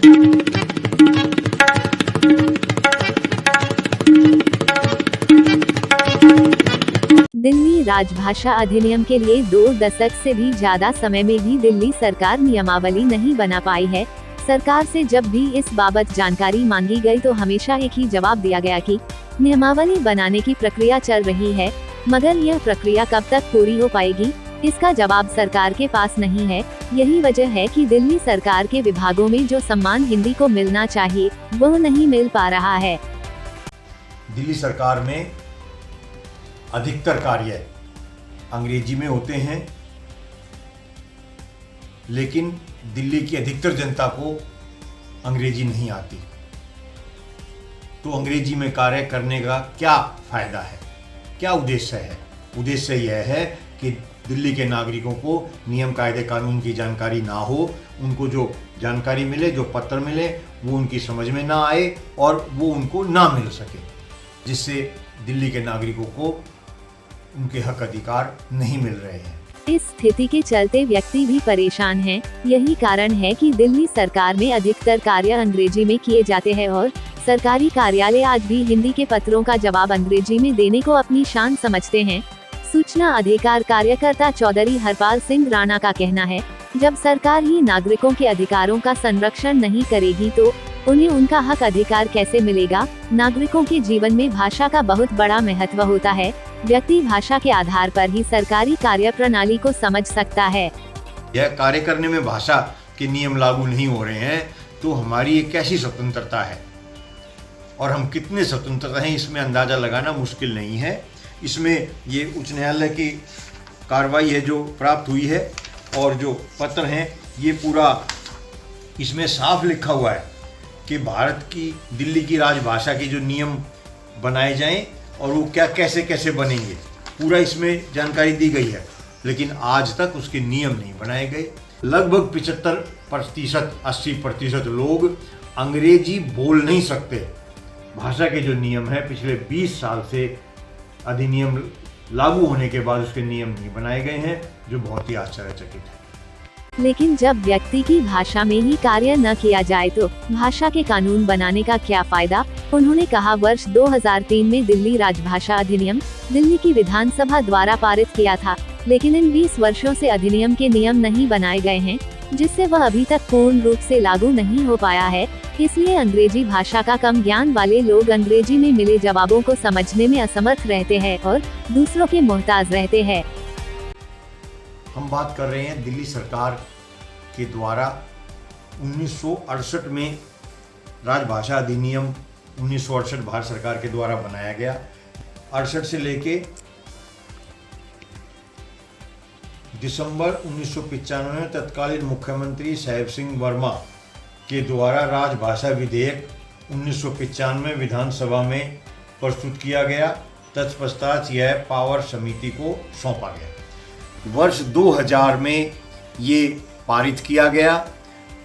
दिल्ली राजभाषा अधिनियम के लिए 2 दशक से भी ज्यादा समय में भी दिल्ली सरकार नियमावली नहीं बना पाई है। सरकार से जब भी इस बाबत जानकारी मांगी गई तो हमेशा एक ही जवाब दिया गया कि नियमावली बनाने की प्रक्रिया चल रही है, मगर यह प्रक्रिया कब तक पूरी हो पाएगी, इसका जवाब सरकार के पास नहीं है। यही वजह है कि दिल्ली सरकार के विभागों में जो सम्मान हिंदी को मिलना चाहिए वह नहीं मिल पा रहा है। दिल्ली सरकार में अधिकतर कार्य अंग्रेजी में होते हैं, लेकिन दिल्ली की अधिकतर जनता को अंग्रेजी नहीं आती, तो अंग्रेजी में कार्य करने का क्या फायदा है, क्या उद्देश्य है? उद्देश्य यह है कि दिल्ली के नागरिकों को नियम कायदे कानून की जानकारी ना हो, उनको जो जानकारी मिले, जो पत्र मिले, वो उनकी समझ में ना आए और वो उनको ना मिल सके, जिससे दिल्ली के नागरिकों को उनके हक अधिकार नहीं मिल रहे हैं। इस स्थिति के चलते व्यक्ति भी परेशान हैं। यही कारण है कि दिल्ली सरकार में अधिकतर कार्य अंग्रेजी में किए जाते हैं और सरकारी कार्यालय आज भी हिंदी के पत्रों का जवाब अंग्रेजी में देने को अपनी शान समझते हैं। सूचना अधिकार कार्यकर्ता चौधरी हरपाल सिंह राणा का कहना है, जब सरकार ही नागरिकों के अधिकारों का संरक्षण नहीं करेगी तो उन्हें उनका हक अधिकार कैसे मिलेगा? नागरिकों के जीवन में भाषा का बहुत बड़ा महत्व होता है। व्यक्ति भाषा के आधार पर ही सरकारी कार्य प्रणाली को समझ सकता है। यह कार्य करने में भाषा के नियम लागू नहीं हो रहे हैं तो हमारी ये कैसी स्वतंत्रता है और हम कितने स्वतंत्र हैं, इसमें अंदाजा लगाना मुश्किल नहीं है। इसमें ये उच्च न्यायालय की कार्रवाई है जो प्राप्त हुई है और जो पत्र हैं ये पूरा इसमें साफ लिखा हुआ है कि भारत की दिल्ली की राजभाषा के जो नियम बनाए जाएं और वो क्या कैसे कैसे बनेंगे, पूरा इसमें जानकारी दी गई है, लेकिन आज तक उसके नियम नहीं बनाए गए। लगभग 75% 80% लोग अंग्रेजी बोल नहीं सकते। भाषा के जो नियम है पिछले 20 साल से अधिनियम लागू होने के बाद उसके नियम नहीं बनाए गए हैं, जो बहुत ही आश्चर्यचकित है। लेकिन जब व्यक्ति की भाषा में ही कार्य न किया जाए तो भाषा के कानून बनाने का क्या फायदा? उन्होंने कहा, वर्ष 2003 में दिल्ली राजभाषा अधिनियम दिल्ली की विधानसभा द्वारा पारित किया था, लेकिन इन 20 वर्षों से अधिनियम के नियम नहीं बनाए गए हैं, जिससे वह अभी तक पूर्ण रूप से लागू नहीं हो पाया है। इसलिए अंग्रेजी भाषा का कम ज्ञान वाले लोग अंग्रेजी में मिले जवाबों को समझने में असमर्थ रहते हैं और दूसरों के मोहताज रहते हैं। हम बात कर रहे हैं दिल्ली सरकार के द्वारा 1968 में राजभाषा अधिनियम 1968 भारत सरकार के द्वारा बनाया गया। 68 से लेके दिसंबर 1995 में तत्कालीन मुख्यमंत्री साहेब सिंह वर्मा के द्वारा राजभाषा विधेयक 1995 विधानसभा में प्रस्तुत किया गया। तत्पश्चात यह पावर समिति को सौंपा गया। वर्ष 2000 में ये पारित किया गया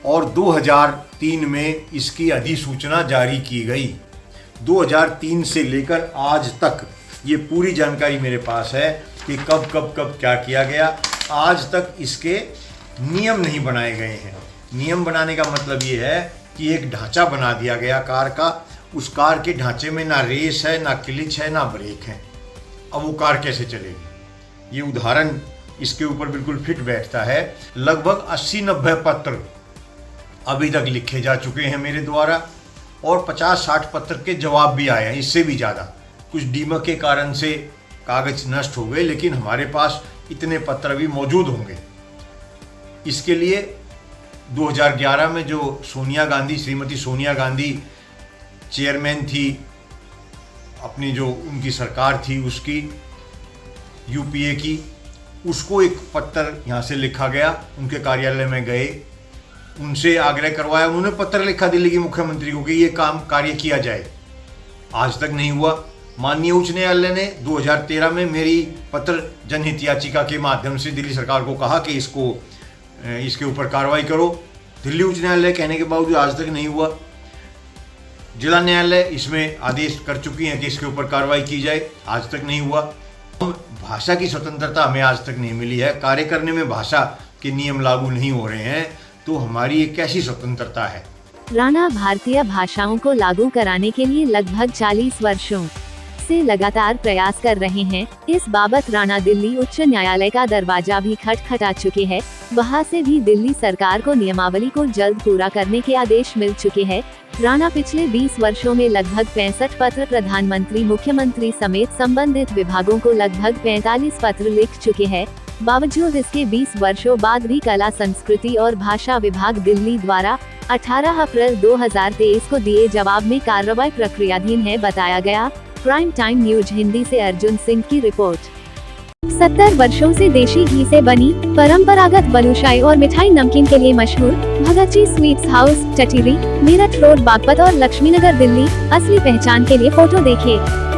और 2003 में इसकी अधिसूचना जारी की गई। 2003 से लेकर आज तक ये पूरी जानकारी मेरे पास है कि कब कब कब क्या किया गया। आज तक इसके नियम नहीं बनाए गए हैं। नियम बनाने का मतलब ये है कि एक ढांचा बना दिया गया कार का, उस कार के ढांचे में ना रेस है, ना क्लिच है, ना ब्रेक है। अब वो कार कैसे चलेगी? ये उदाहरण इसके ऊपर बिल्कुल फिट बैठता है। लगभग 80-90 पत्र अभी तक लिखे जा चुके हैं मेरे द्वारा और 50-60 पत्र के जवाब भी आए हैं, इससे भी ज़्यादा। कुछ दीमक के कारण से कागज नष्ट हो गए, लेकिन हमारे पास इतने पत्र भी मौजूद होंगे। इसके लिए 2011 में जो श्रीमती सोनिया गांधी चेयरमैन थी, अपनी जो उनकी सरकार थी उसकी, यूपीए की, उसको एक पत्र यहाँ से लिखा गया। उनके कार्यालय में गए, उनसे आग्रह करवाया, उन्होंने पत्र लिखा दिल्ली के मुख्यमंत्री को कि ये कार्य किया जाए। आज तक नहीं हुआ। माननीय उच्च न्यायालय ने 2013 में मेरी पत्र जनहित याचिका के माध्यम से दिल्ली सरकार को कहा कि इसके ऊपर कार्रवाई करो। दिल्ली उच्च न्यायालय कहने के बावजूद आज तक नहीं हुआ। जिला न्यायालय इसमें आदेश कर चुकी हैं कि इसके ऊपर कार्रवाई की जाए, आज तक नहीं हुआ। भाषा की स्वतंत्रता हमें आज तक नहीं मिली है। कार्य करने में भाषा के नियम लागू नहीं हो रहे हैं तो हमारी ये कैसी स्वतंत्रता है? राणा भारतीय भाषाओं को लागू कराने के लिए लगभग 40 वर्षों से लगातार प्रयास कर रहे हैं। इस बाबत राणा दिल्ली उच्च न्यायालय का दरवाजा भी खटखटा चुके हैं। वहां से भी दिल्ली सरकार को नियमावली को जल्द पूरा करने के आदेश मिल चुके हैं। राणा पिछले 20 वर्षों में लगभग 65 पत्र प्रधानमंत्री, मुख्यमंत्री समेत संबंधित विभागों को लगभग 45 पत्र लिख चुके हैं। बावजूद इसके 20 वर्षों बाद भी कला, संस्कृति और भाषा विभाग दिल्ली द्वारा 18 अप्रैल 2023 को दिए जवाब में कार्रवाई प्रक्रियाधीन है, बताया गया। प्राइम टाइम न्यूज हिंदी से अर्जुन सिंह की रिपोर्ट। 70 वर्षों से देशी घी से बनी परंपरागत बलूशाही और मिठाई नमकीन के लिए मशहूर Bhagat ji sweets house, Tatiri, Meerut road, Baghpat और लक्ष्मीनगर, दिल्ली। असली पहचान के लिए फोटो देखें।